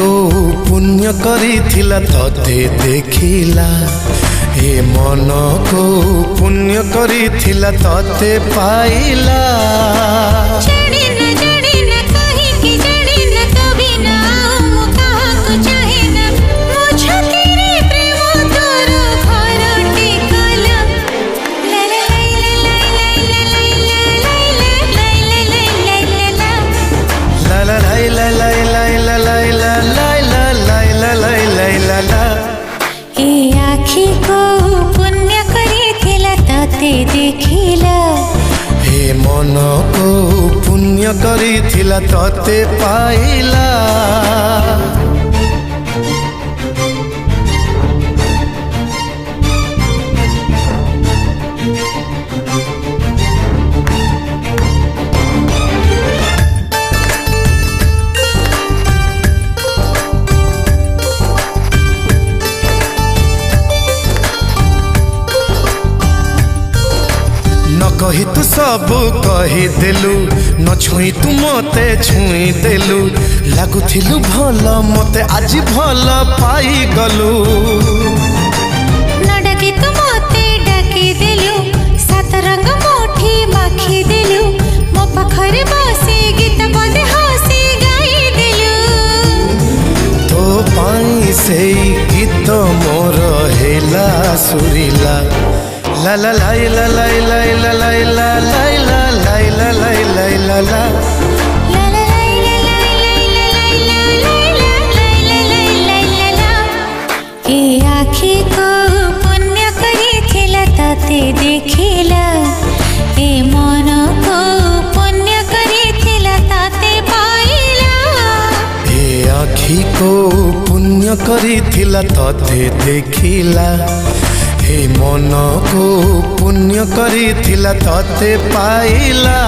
को पुण्य करिथिला तते देखिला ए मन को पुण्य करिथिला तते पाइला आखी को पुण्य करिथिला तते देखिला हे मन को पुण्य करिथिला तते पाइला कही तू सब कही देलु न छुई तू मते छुई देलु लागुथिलु भल मते आज भल पाई गलु न डाकी तू मते डाकी देलु सात रंग मोठी माखी देलु मो पाखरे बसी गीत बदे हसी गाई देलु तो पाई से गीत मोर हेला सुरीला ला ला ला ला ला ला ला ला ला ला ला ला ला ला ला आखी को पुण्य करिथिला तते देखिला ए मन को पुण्य करिथिला तते पाइला ए आखी को पुण्य करिथिला तते देखिला हे मन को पुण्य करिथिला तते पाइला।